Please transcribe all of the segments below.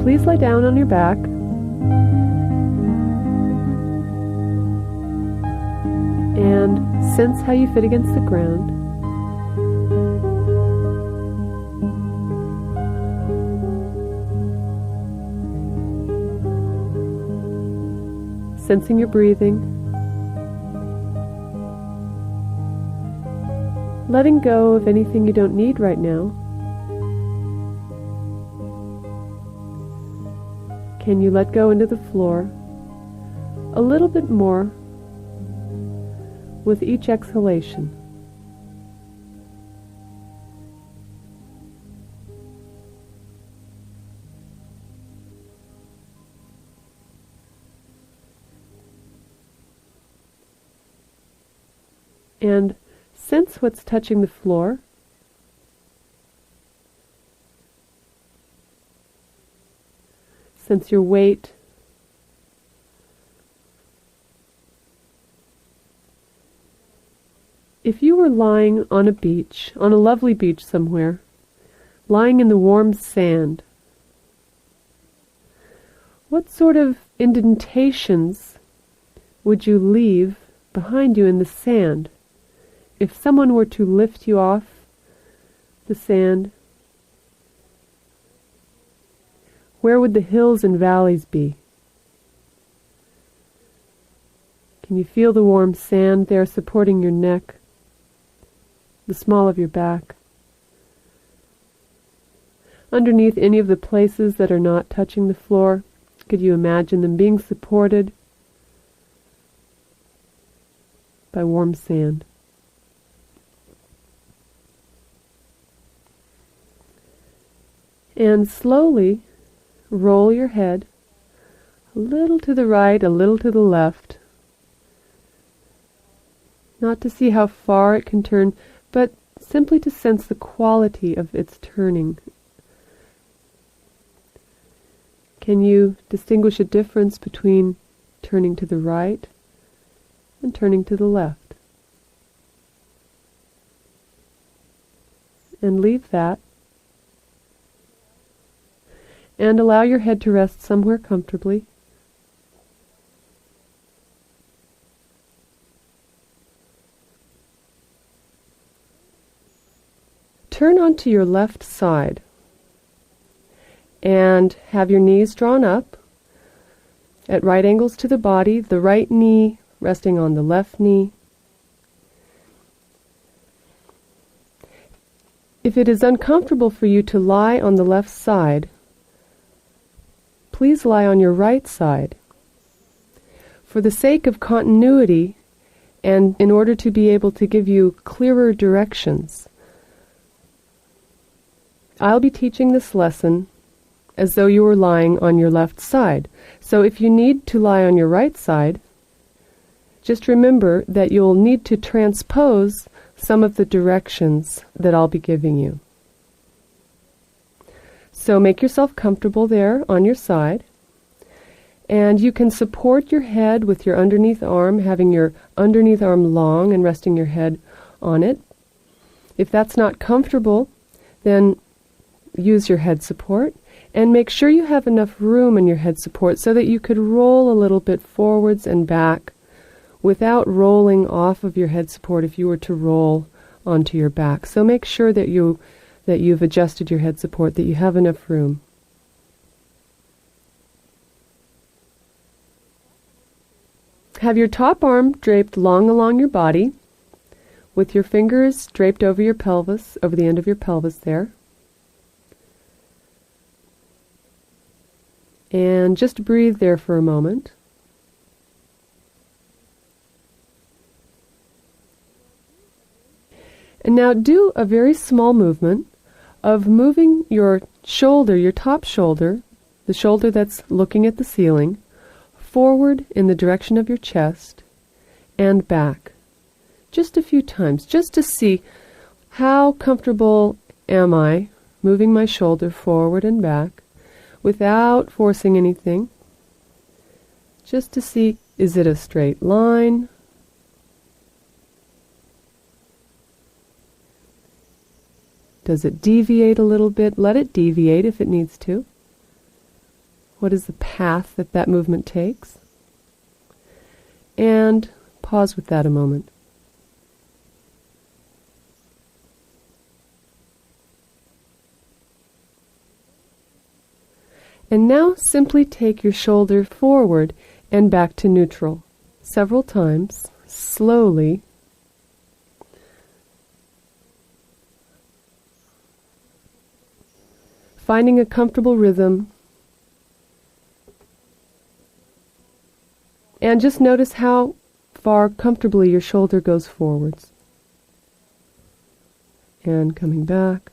please lie down on your back. And sense how you fit against the ground. Sensing your breathing. Letting go of anything you don't need right now. Can you let go into the floor a little bit more with each exhalation? And sense what's touching the floor. Sense your weight. If you were lying on a beach, on a lovely beach somewhere, lying in the warm sand, what sort of indentations would you leave behind you in the sand if someone were to lift you off the sand? Where would the hills and valleys be? Can you feel the warm sand there supporting your neck, the small of your back? Underneath any of the places that are not touching the floor, could you imagine them being supported by warm sand? And slowly roll your head a little to the right, a little to the left. Not to see how far it can turn, but simply to sense the quality of its turning. Can you distinguish a difference between turning to the right and turning to the left? And leave that. And allow your head to rest somewhere comfortably. Turn onto your left side and have your knees drawn up at right angles to the body, the right knee resting on the left knee. If it is uncomfortable for you to lie on the left side, please lie on your right side. For the sake of continuity and in order to be able to give you clearer directions, I'll be teaching this lesson as though you were lying on your left side. So if you need to lie on your right side, just remember that you'll need to transpose some of the directions that I'll be giving you. So make yourself comfortable there on your side, and you can support your head with your underneath arm, having your underneath arm long and resting your head on it. If that's not comfortable, then use your head support, and make sure you have enough room in your head support so that you could roll a little bit forwards and back without rolling off of your head support if you were to roll onto your back. So make sure that you've adjusted your head support, that you have enough room. Have your top arm draped long along your body with your fingers draped over your pelvis, over the end of your pelvis there. And just breathe there for a moment. And now do a very small movement of moving your shoulder, your top shoulder, the shoulder that's looking at the ceiling, forward in the direction of your chest and back. Just a few times, just to see how comfortable am I moving my shoulder forward and back without forcing anything. Just to see, is it a straight line? Does it deviate a little bit? Let it deviate if it needs to. What is the path that that movement takes? And pause with that a moment. And now simply take your shoulder forward and back to neutral several times, slowly. Finding a comfortable rhythm. And just notice how far comfortably your shoulder goes forwards. And coming back.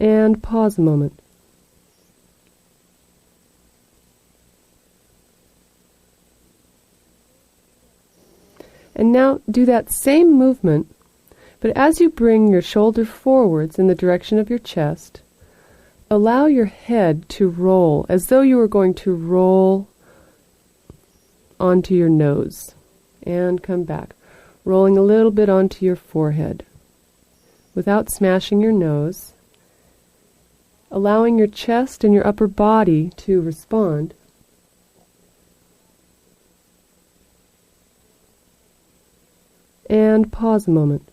And pause a moment. And now do that same movement, but as you bring your shoulder forwards in the direction of your chest, allow your head to roll as though you were going to roll onto your nose. And come back, rolling a little bit onto your forehead without smashing your nose. Allowing your chest and your upper body to respond. And pause a moment.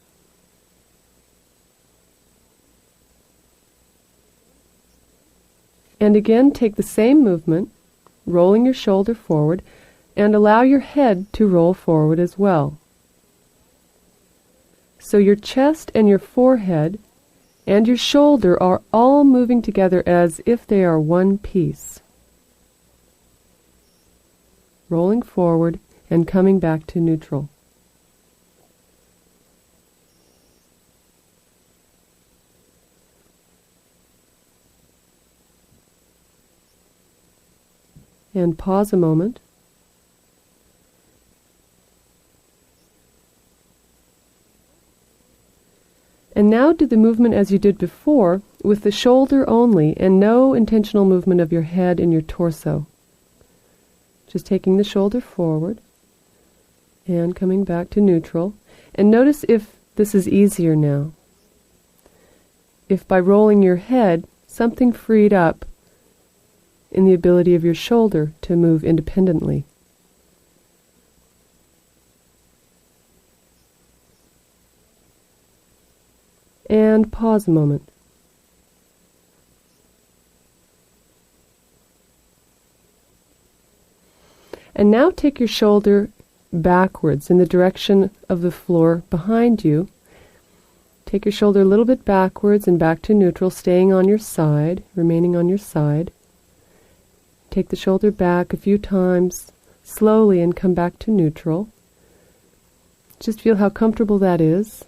And again, take the same movement, rolling your shoulder forward, and allow your head to roll forward as well. So your chest and your forehead and your shoulder are all moving together as if they are one piece. Rolling forward and coming back to neutral. And pause a moment. And now do the movement as you did before, with the shoulder only and no intentional movement of your head and your torso. Just taking the shoulder forward and coming back to neutral. And notice if this is easier now. If by rolling your head, something freed up in the ability of your shoulder to move independently. And pause a moment. And now take your shoulder backwards in the direction of the floor behind you. Take your shoulder a little bit backwards and back to neutral, staying on your side, remaining on your side. Take the shoulder back a few times slowly and come back to neutral. Just feel how comfortable that is.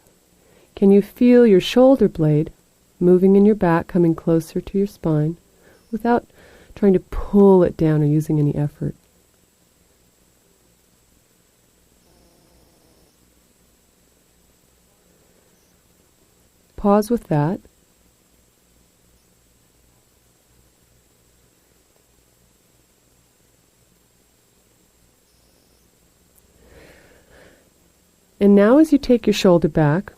Can you feel your shoulder blade moving in your back, coming closer to your spine, without trying to pull it down or using any effort? Pause with that. And now as you take your shoulder back,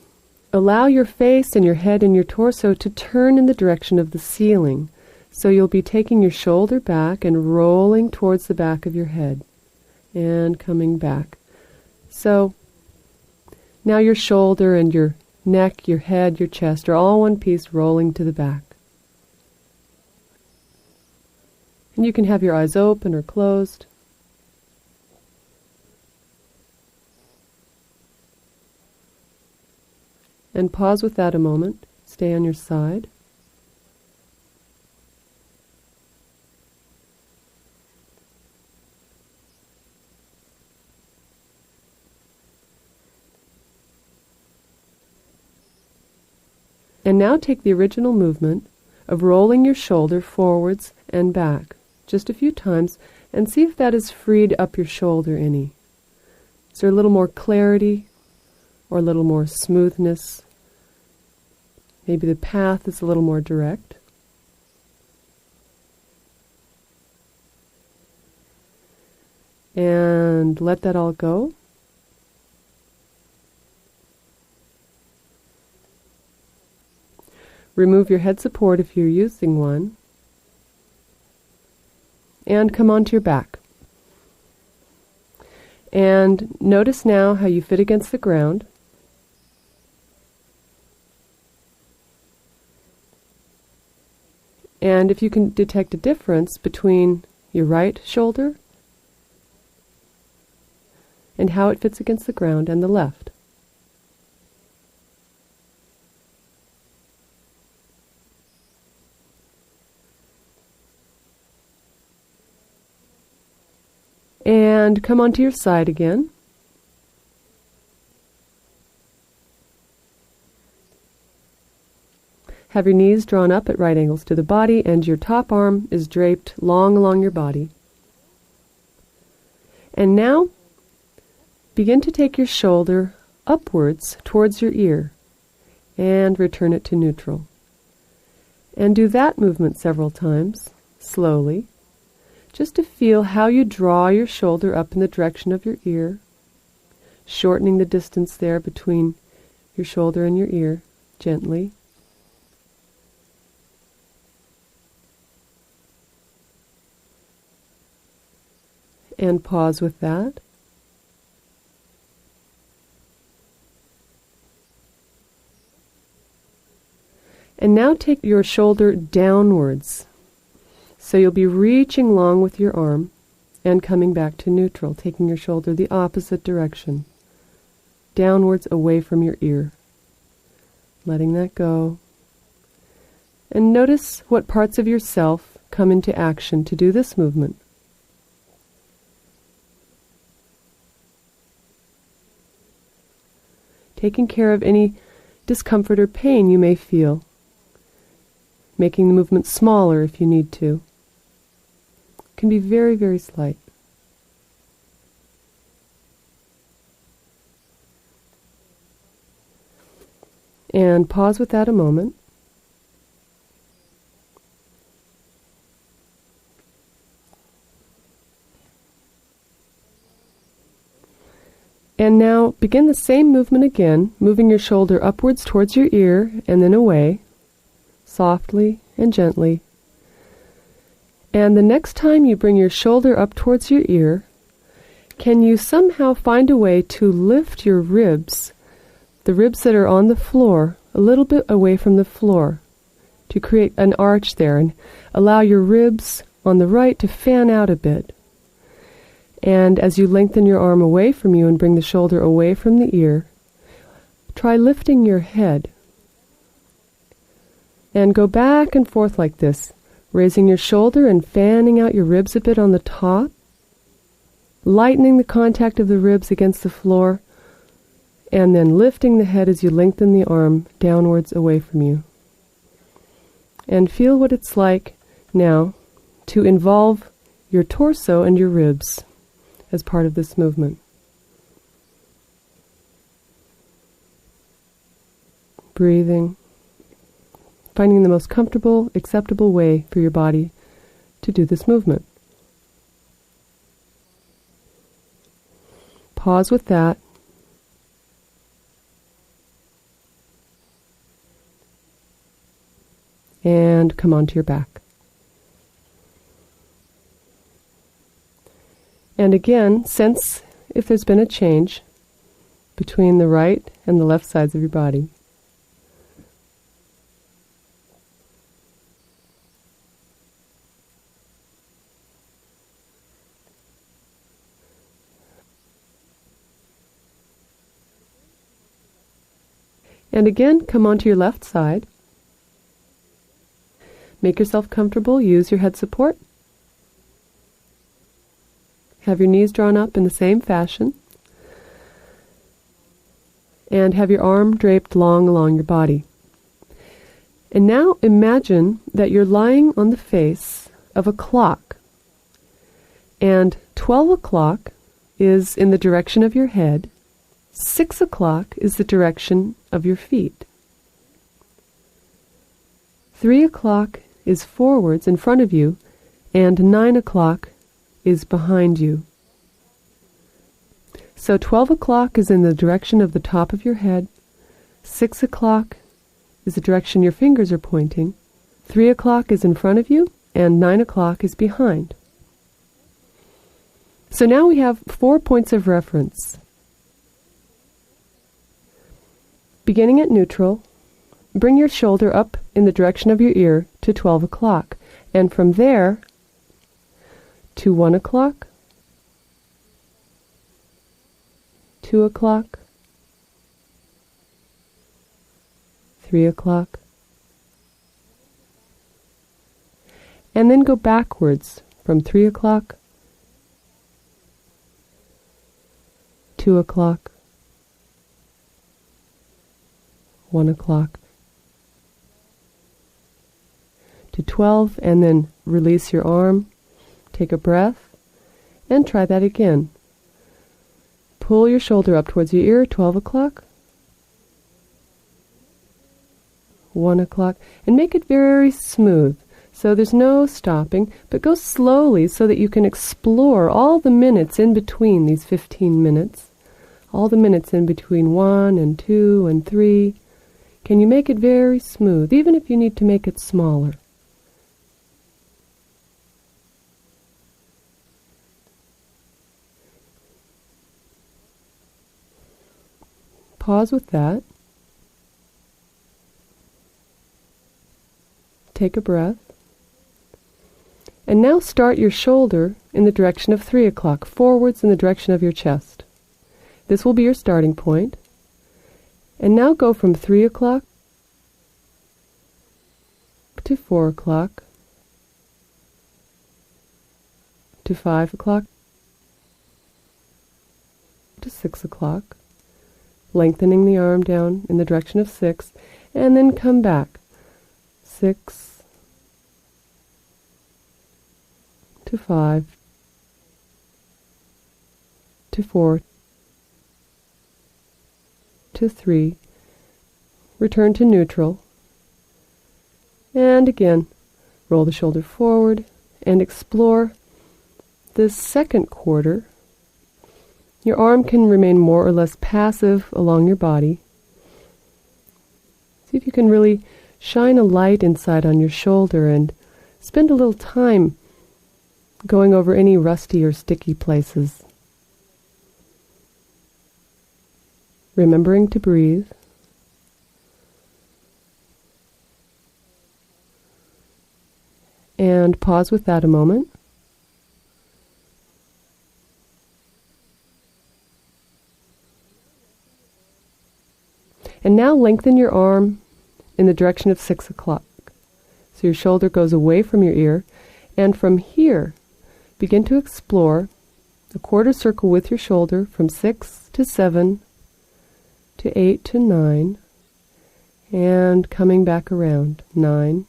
allow your face and your head and your torso to turn in the direction of the ceiling. So you'll be taking your shoulder back and rolling towards the back of your head and coming back. So now your shoulder and your neck, your head, your chest are all one piece rolling to the back. And you can have your eyes open or closed. And pause with that a moment. Stay on your side. And now take the original movement of rolling your shoulder forwards and back just a few times and see if that has freed up your shoulder any. Is there a little more clarity or a little more smoothness? Maybe the path is a little more direct. And let that all go. Remove your head support if you're using one. And come onto your back. And notice now how you fit against the ground. And if you can detect a difference between your right shoulder and how it fits against the ground and the left. And come onto your side again. Have your knees drawn up at right angles to the body, and your top arm is draped long along your body. And now, begin to take your shoulder upwards towards your ear, and return it to neutral. And do that movement several times, slowly, just to feel how you draw your shoulder up in the direction of your ear, shortening the distance there between your shoulder and your ear, gently. And pause with that. And now take your shoulder downwards. So you'll be reaching long with your arm and coming back to neutral, taking your shoulder the opposite direction, downwards away from your ear. Letting that go. And notice what parts of yourself come into action to do this movement. Taking care of any discomfort or pain you may feel. Making the movement smaller if you need to. It can be very, very slight. And pause with that a moment. And now begin the same movement again, moving your shoulder upwards towards your ear and then away, softly and gently. And the next time you bring your shoulder up towards your ear, can you somehow find a way to lift your ribs, the ribs that are on the floor, a little bit away from the floor, to create an arch there and allow your ribs on the right to fan out a bit. And as you lengthen your arm away from you and bring the shoulder away from the ear, try lifting your head. And go back and forth like this, raising your shoulder and fanning out your ribs a bit on the top, lightening the contact of the ribs against the floor, and then lifting the head as you lengthen the arm downwards away from you. And feel what it's like now to involve your torso and your ribs as part of this movement. Breathing, finding the most comfortable, acceptable way for your body to do this movement. Pause with that. And come onto your back. And again, sense if there's been a change between the right and the left sides of your body. And again, come onto your left side. Make yourself comfortable. Use your head support. Have your knees drawn up in the same fashion. And have your arm draped long along your body. And now imagine that you're lying on the face of a clock. And 12 o'clock is in the direction of your head. 6 o'clock is the direction of your feet. 3 o'clock is forwards in front of you, and 9 o'clock is behind you. So 12 o'clock is in the direction of the top of your head, 6 o'clock is the direction your fingers are pointing. 3 o'clock is in front of you, and 9 o'clock is behind. So now we have 4 points of reference. Beginning at neutral, bring your shoulder up in the direction of your ear to 12 o'clock, and from there to 1 o'clock, 2 o'clock, 3 o'clock, and then go backwards from 3 o'clock, 2 o'clock, 1 o'clock, to 12, and then release your arm, take a breath, and try that again. Pull your shoulder up towards your ear, 12 o'clock, 1 o'clock, and make it very smooth. So there's no stopping, but go slowly so that you can explore all the minutes in between these 15 minutes, all the minutes in between 1 and 2 and 3. Can you make it very smooth, even if you need to make it smaller? Pause with that. Take a breath. And now start your shoulder in the direction of 3 o'clock, forwards in the direction of your chest. This will be your starting point. And now go from 3 o'clock to 4 o'clock to 5 o'clock to 6 o'clock, lengthening the arm down in the direction of 6, and then come back. 6 to 5 to 4 to 3, return to neutral, and again roll the shoulder forward and explore the second quarter. Your arm can remain more or less passive along your body. See if you can really shine a light inside on your shoulder and spend a little time going over any rusty or sticky places. Remembering to breathe. And pause with that a moment. And now lengthen your arm in the direction of 6 o'clock. So your shoulder goes away from your ear, and from here, begin to explore a quarter circle with your shoulder from 6 to 7 to 8 to 9, and coming back around, 9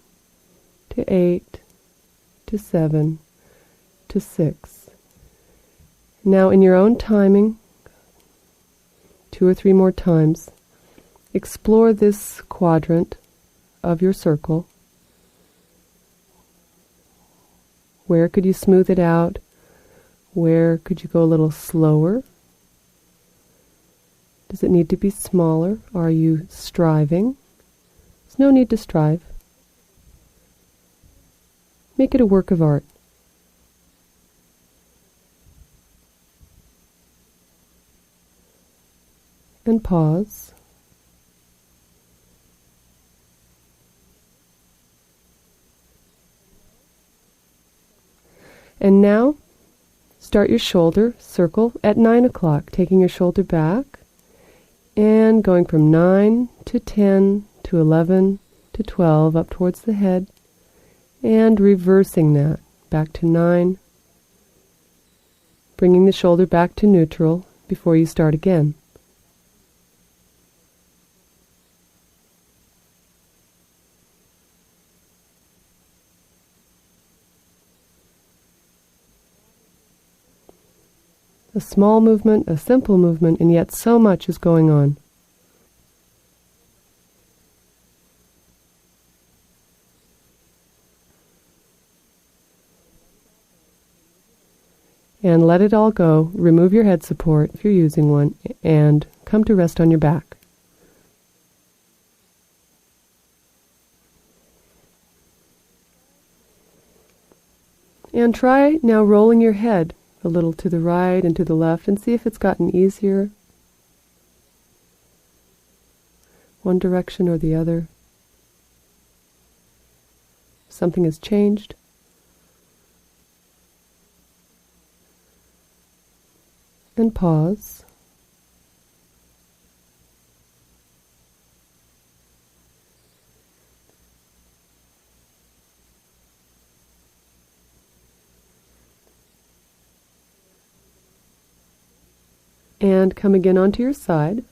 to 8 to 7 to 6. Now in your own timing, 2 or 3 more times, explore this quadrant of your circle. Where could you smooth it out? Where could you go a little slower? Does it need to be smaller? Are you striving? There's no need to strive. Make it a work of art. And pause. And now, start your shoulder circle at 9 o'clock, taking your shoulder back and going from 9 to 10 to 11 to 12 up towards the head, and reversing that back to 9, bringing the shoulder back to neutral before you start again. A small movement, a simple movement, and yet so much is going on. And let it all go. Remove your head support if you're using one, and come to rest on your back. And try now rolling your head a little to the right and to the left and see if it's gotten easier, one direction or the other. Something has changed. And pause. And come again onto your side.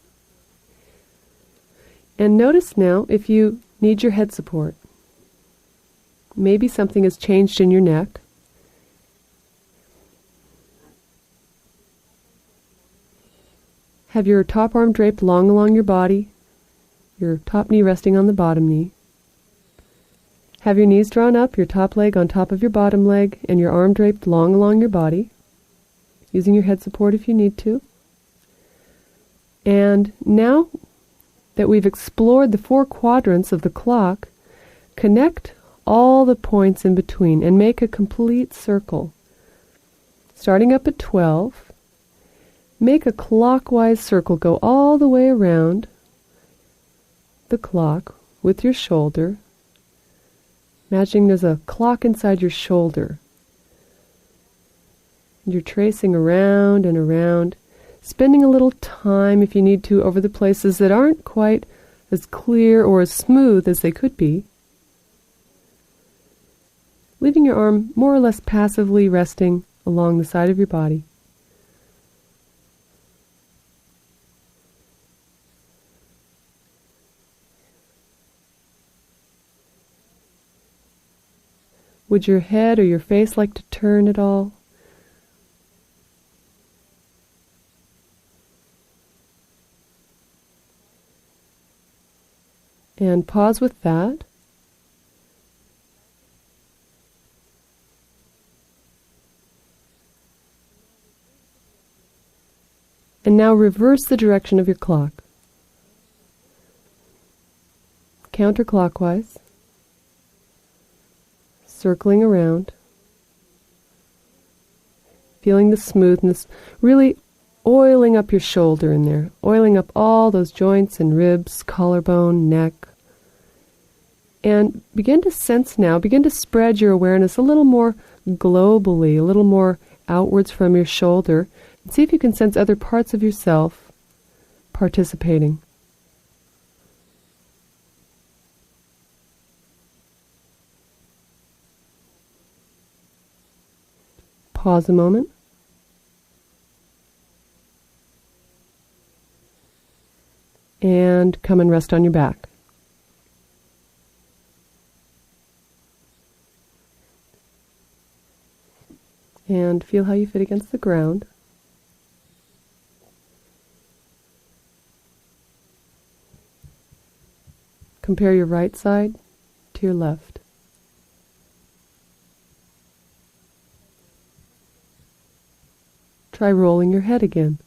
And notice now if you need your head support. Maybe something has changed in your neck. Have your top arm draped long along your body, your top knee resting on the bottom knee. Have your knees drawn up, your top leg on top of your bottom leg, and your arm draped long along your body, using your head support if you need to. And now that we've explored the 4 quadrants of the clock, connect all the points in between and make a complete circle. Starting up at 12, make a clockwise circle, go all the way around the clock with your shoulder. Imagining there's a clock inside your shoulder. You're tracing around and around, spending a little time if you need to over the places that aren't quite as clear or as smooth as they could be. Leaving your arm more or less passively resting along the side of your body. Would your head or your face like to turn at all? And pause with that. And now reverse the direction of your clock. Counterclockwise. Circling around. Feeling the smoothness, really oiling up your shoulder in there, oiling up all those joints and ribs, collarbone, neck. And begin to sense now, begin to spread your awareness a little more globally, a little more outwards from your shoulder. And see if you can sense other parts of yourself participating. Pause a moment. And come and rest on your back. And feel how you fit against the ground. Compare your right side to your left. Try rolling your head again.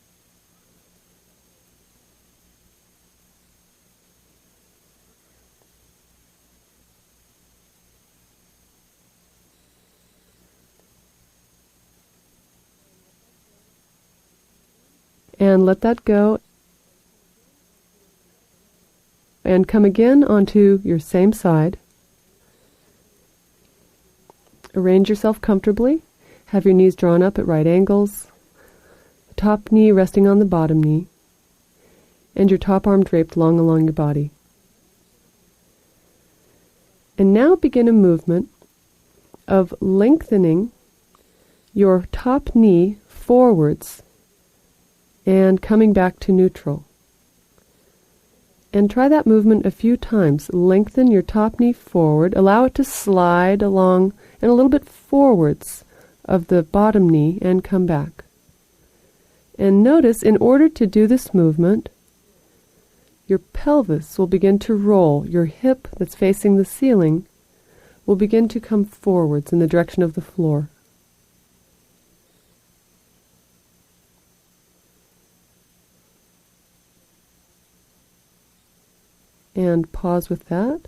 And let that go. And come again onto your same side. Arrange yourself comfortably. Have your knees drawn up at right angles. The top knee resting on the bottom knee. And your top arm draped long along your body. And now begin a movement of lengthening your top knee forwards and coming back to neutral. And try that movement a few times. Lengthen your top knee forward. Allow it to slide along and a little bit forwards of the bottom knee and come back. And notice, in order to do this movement, your pelvis will begin to roll. Your hip that's facing the ceiling will begin to come forwards in the direction of the floor. And pause with that.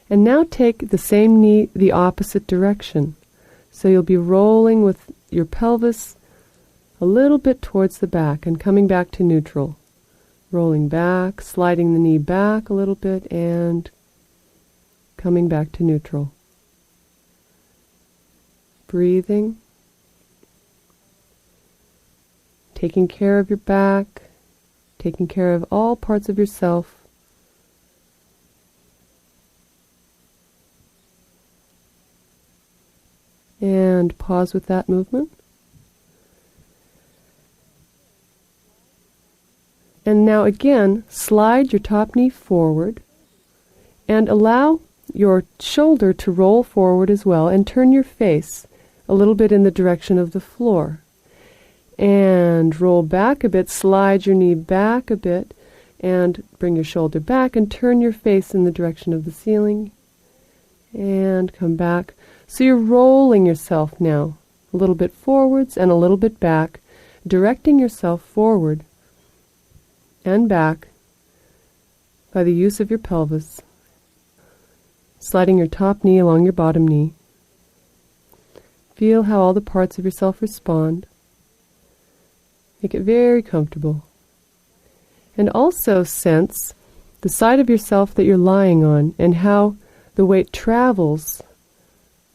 And now take the same knee the opposite direction. So you'll be rolling with your pelvis a little bit towards the back and coming back to neutral. Rolling back, sliding the knee back a little bit and coming back to neutral. Breathing. Taking care of your back, taking care of all parts of yourself. And pause with that movement. And now again, slide your top knee forward and allow your shoulder to roll forward as well, and turn your face a little bit in the direction of the floor. And roll back a bit, slide your knee back a bit, and bring your shoulder back and turn your face in the direction of the ceiling. And come back. So you're rolling yourself now a little bit forwards and a little bit back, directing yourself forward and back by the use of your pelvis, sliding your top knee along your bottom knee. Feel how all the parts of yourself respond. Make it very comfortable. And also sense the side of yourself that you're lying on and how the weight travels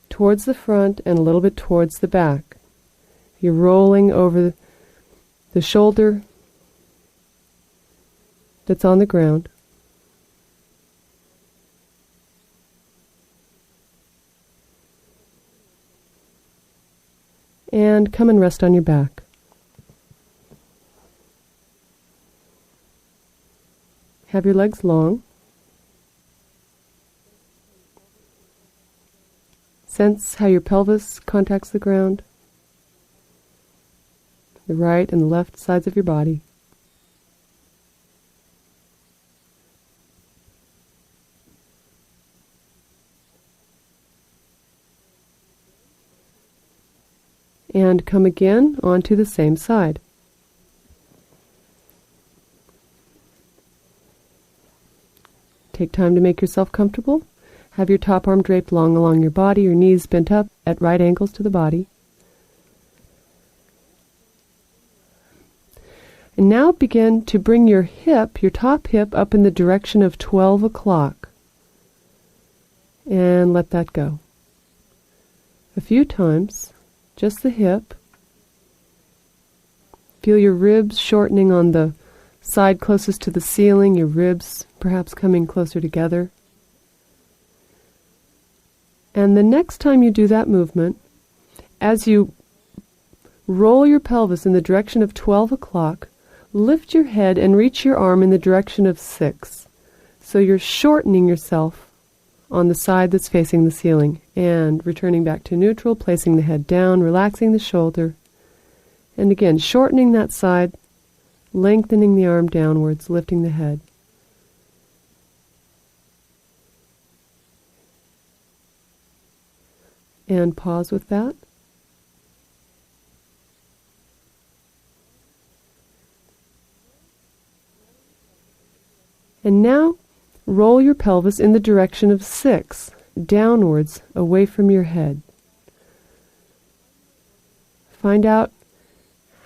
towards the front and a little bit towards the back. You're rolling over the shoulder that's on the ground. And come and rest on your back. Have your legs long. Sense how your pelvis contacts the ground, the right and the left sides of your body. And come again onto the same side. Take time to make yourself comfortable. Have your top arm draped long along your body, your knees bent up at right angles to the body. And now begin to bring your hip, your top hip, up in the direction of 12 o'clock. And let that go. A few times, just the hip. Feel your ribs shortening on the side closest to the ceiling, your ribs perhaps coming closer together. And the next time you do that movement, as you roll your pelvis in the direction of 12 o'clock, lift your head and reach your arm in the direction of 6. So you're shortening yourself on the side that's facing the ceiling and returning back to neutral, placing the head down, relaxing the shoulder, and again shortening that side, lengthening the arm downwards, lifting the head. And pause with that. And now roll your pelvis in the direction of 6, downwards, away from your head. Find out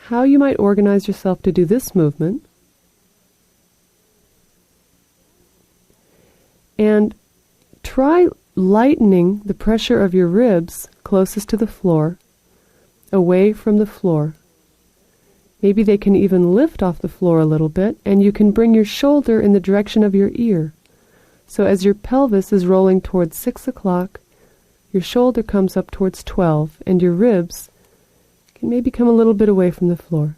how you might organize yourself to do this movement. And try lightening the pressure of your ribs closest to the floor, away from the floor. Maybe they can even lift off the floor a little bit, and you can bring your shoulder in the direction of your ear. So as your pelvis is rolling towards 6 o'clock, your shoulder comes up towards 12, and your ribs can maybe come a little bit away from the floor.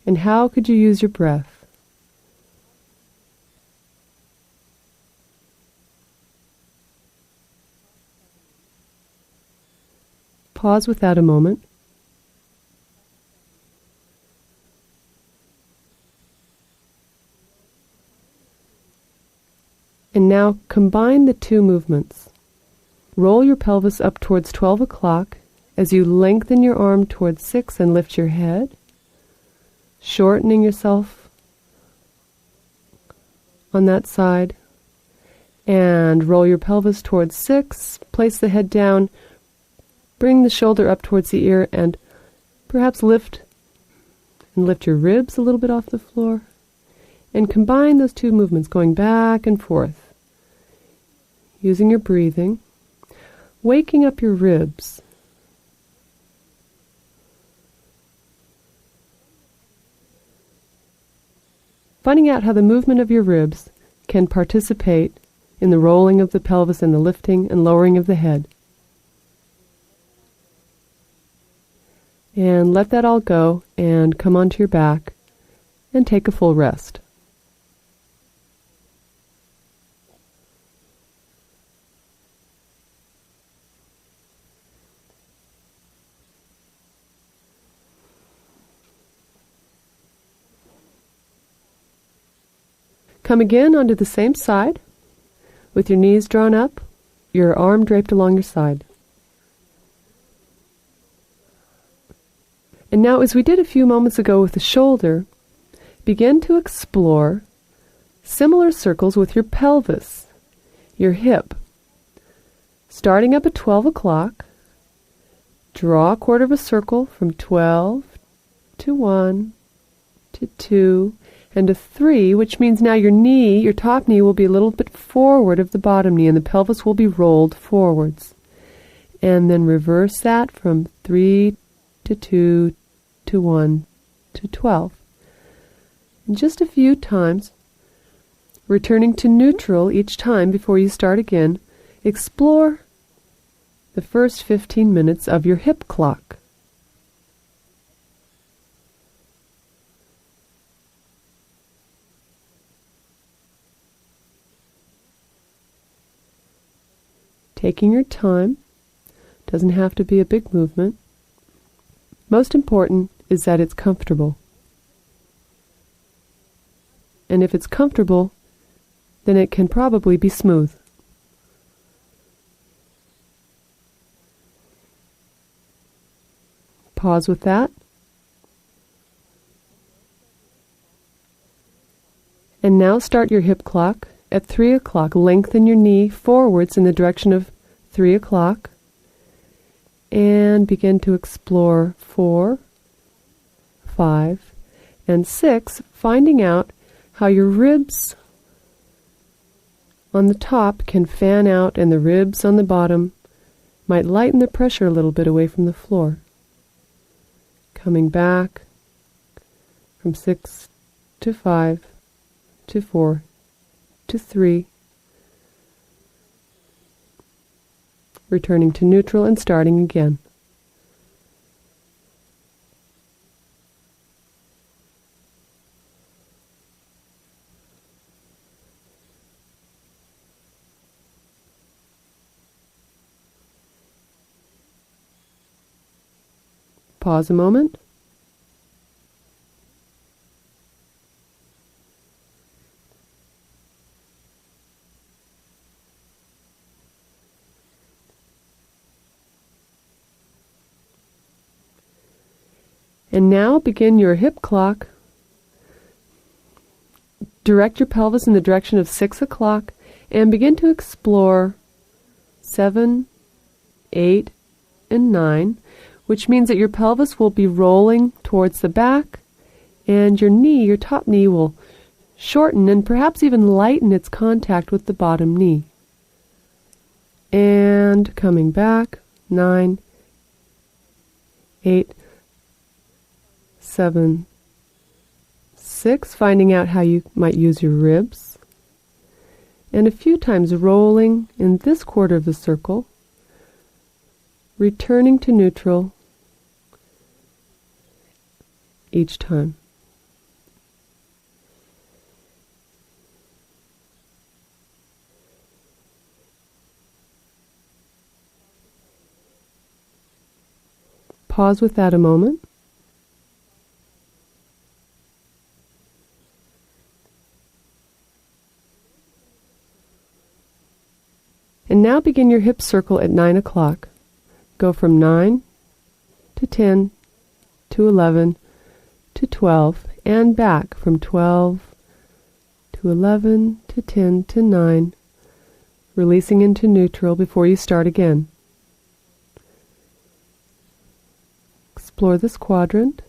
And how could you use your breath? Pause with that a moment. And now combine the two movements. Roll your pelvis up towards 12 o'clock as you lengthen your arm towards 6 and lift your head, shortening yourself on that side. And roll your pelvis towards 6. Place the head down. Bring the shoulder up towards the ear and perhaps lift your ribs a little bit off the floor. And combine those two movements, going back and forth, using your breathing, waking up your ribs. Finding out how the movement of your ribs can participate in the rolling of the pelvis and the lifting and lowering of the head. And let that all go and come onto your back and take a full rest. Come again onto the same side with your knees drawn up, your arm draped along your side. And now, as we did a few moments ago with the shoulder, begin to explore similar circles with your pelvis, your hip. Starting up at 12 o'clock, draw a quarter of a circle from 12 to 1 to 2 and to 3, which means now your top knee will be a little bit forward of the bottom knee and the pelvis will be rolled forwards. And then reverse that from 3 to 2 to 1 to 12. And just a few times, returning to neutral each time before you start again, explore the first 15 minutes of your hip clock. Taking your time, doesn't have to be a big movement. Most important is that it's comfortable. And if it's comfortable, then it can probably be smooth. Pause with that. And now start your hip clock at 3 o'clock. Lengthen your knee forwards in the direction of 3 o'clock. And begin to explore 4, 5, and 6, finding out how your ribs on the top can fan out and the ribs on the bottom might lighten the pressure a little bit away from the floor. Coming back from 6 to 5 to 4 to 3. Returning to neutral and starting again. Pause a moment. And now begin your hip clock. Direct your pelvis in the direction of 6 o'clock and begin to explore 7, 8, and 9, which means that your pelvis will be rolling towards the back and your top knee will shorten and perhaps even lighten its contact with the bottom knee. And coming back, 9, 8, 7, 6, finding out how you might use your ribs, and a few times rolling in this quarter of the circle, returning to neutral each time. Pause with that a moment. And now begin your hip circle at 9 o'clock. Go from 9 to 10 to 11 to 12 and back from 12 to to 11, to 10, to 9, releasing into neutral before you start again. Explore this quadrant.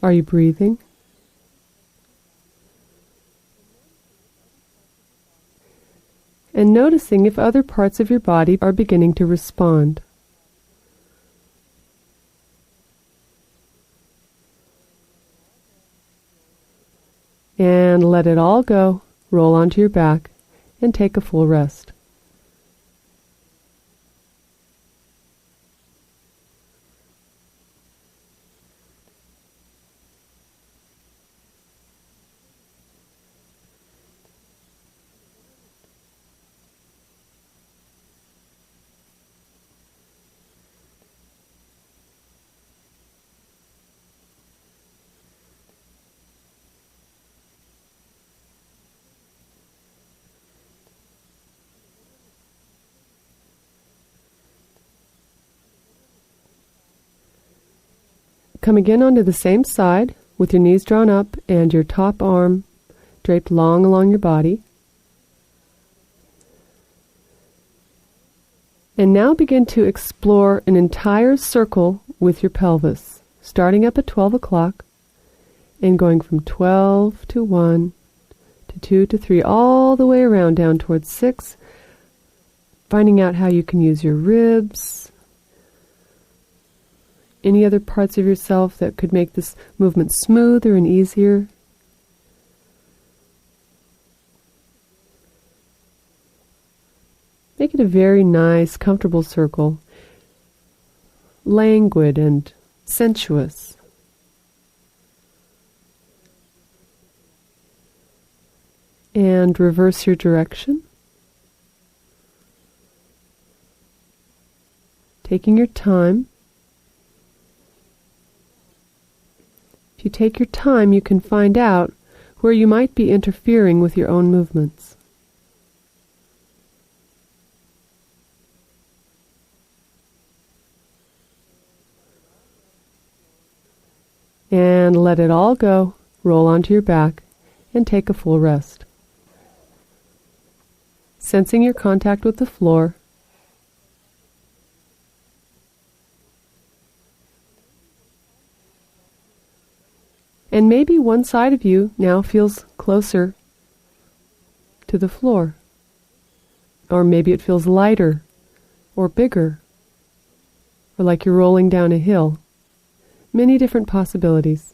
Are you breathing? And noticing if other parts of your body are beginning to respond. And let it all go. Roll onto your back and take a full rest. Come again onto the same side with your knees drawn up and your top arm draped long along your body. And now begin to explore an entire circle with your pelvis, starting up at 12 o'clock and going from 12 to 1 to 2 to 3, all the way around down towards 6, finding out how you can use your ribs, any other parts of yourself that could make this movement smoother and easier. Make it a very nice, comfortable circle, languid and sensuous. And reverse your direction. Taking your time. If you take your time, you can find out where you might be interfering with your own movements. And let it all go. Roll onto your back and take a full rest. Sensing your contact with the floor. And maybe one side of you now feels closer to the floor. Or maybe it feels lighter or bigger, or like you're rolling down a hill. Many different possibilities.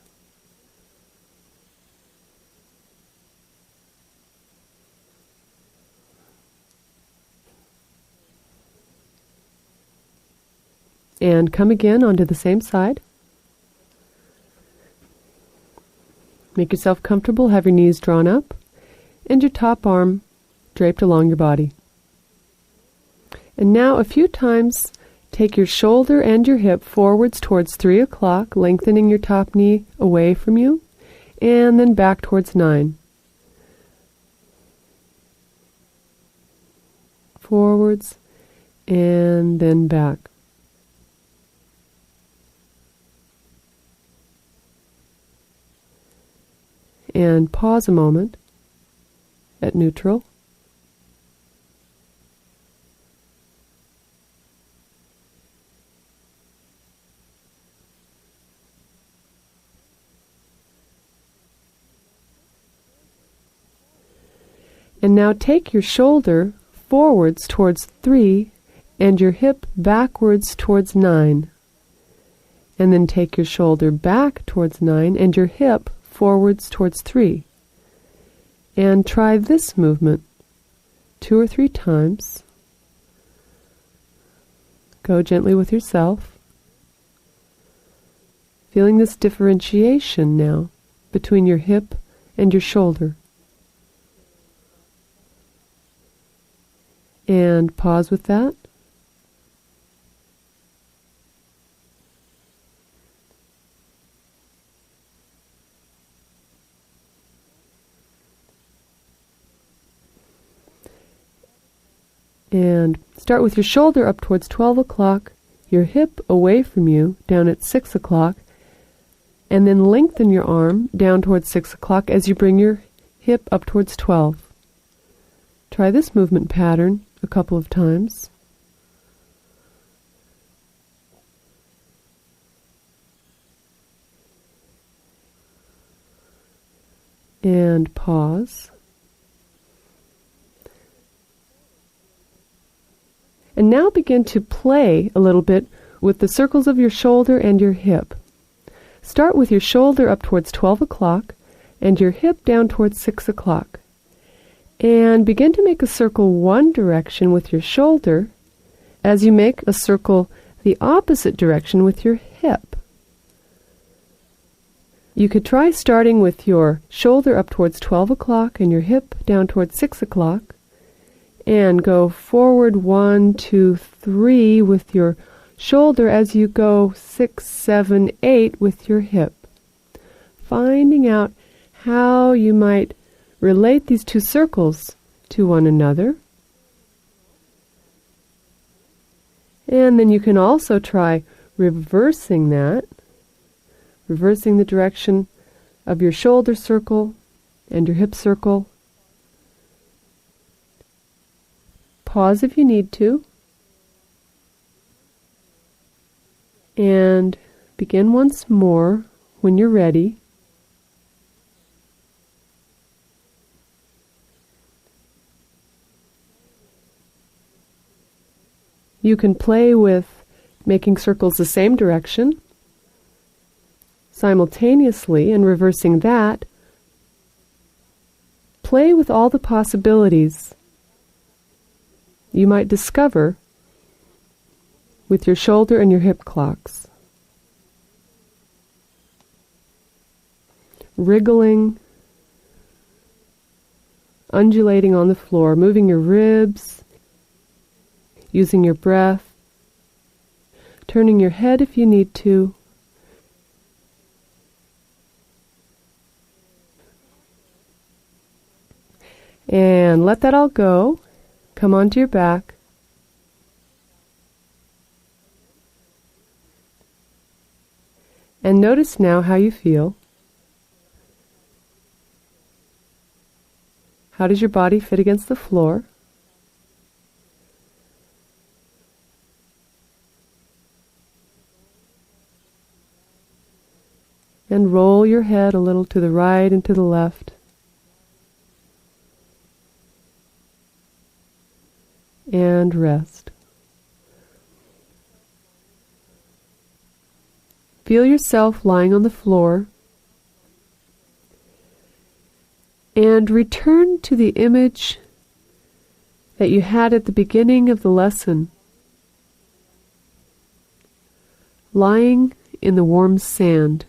And come again onto the same side. Make yourself comfortable, have your knees drawn up, and your top arm draped along your body. And now a few times, take your shoulder and your hip forwards towards 3 o'clock, lengthening your top knee away from you, and then back towards 9. Forwards, and then back. And pause a moment at neutral. And now take your shoulder forwards towards 3 and your hip backwards towards 9. And then take your shoulder back towards 9 and your hip forwards towards 3. And try this movement 2 or 3 times. Go gently with yourself. Feeling this differentiation now between your hip and your shoulder. And pause with that. And start with your shoulder up towards 12 o'clock. your hip away from you down at 6 o'clock, and then lengthen your arm down towards 6 o'clock as you bring your hip up towards 12. Try this movement pattern a couple of times. And pause. And now begin to play a little bit with the circles of your shoulder and your hip. Start with your shoulder up towards 12 o'clock and your hip down towards 6 o'clock. And begin to make a circle one direction with your shoulder as you make a circle the opposite direction with your hip. You could try starting with your shoulder up towards 12 o'clock and your hip down towards 6 o'clock, and go forward 1, 2, 3 with your shoulder as you go 6, 7, 8 with your hip. Finding out how you might relate these two circles to one another. And then you can also try reversing that. Reversing the direction of your shoulder circle and your hip circle. Pause if you need to. And begin once more when you're ready. You can play with making circles the same direction. Simultaneously, and reversing that, play with all the possibilities you might discover with your shoulder and your hip clocks. Wriggling, undulating on the floor, moving your ribs, using your breath, turning your head if you need to. And let that all go. Come onto your back. And notice now how you feel. How does your body fit against the floor? And roll your head a little to the right and to the left. And rest. Feel yourself lying on the floor and return to the image that you had at the beginning of the lesson, lying in the warm sand.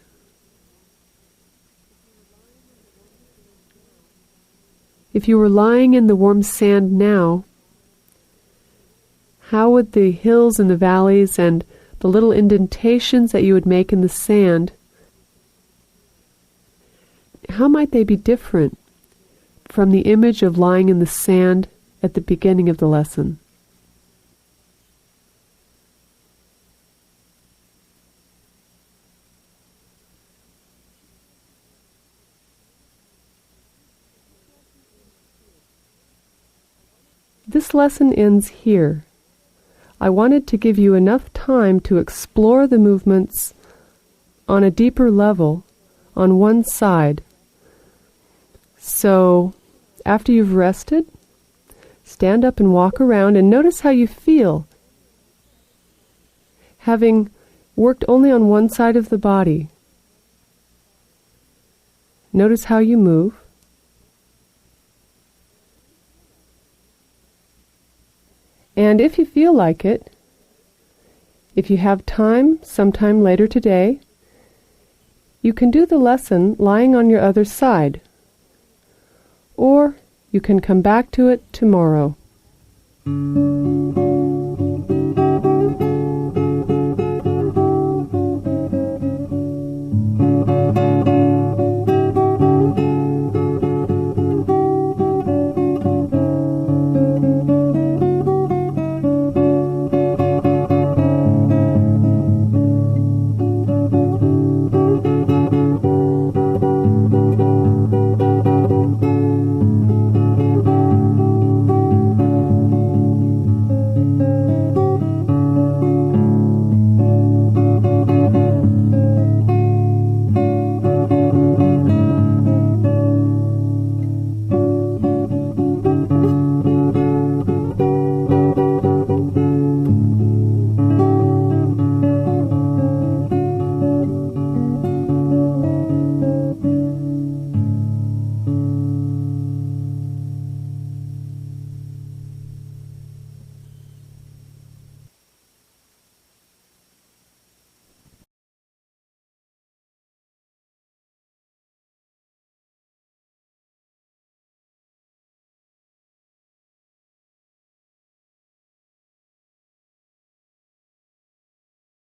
If you were lying in the warm sand now, how would the hills and the valleys and the little indentations that you would make in the sand, how might they be different from the image of lying in the sand at the beginning of the lesson? This lesson ends here. I wanted to give you enough time to explore the movements on a deeper level on one side. So, after you've rested, stand up and walk around and notice how you feel, having worked only on one side of the body. Notice how you move. And if you feel like it, if you have time sometime later today, you can do the lesson lying on your other side, or you can come back to it tomorrow.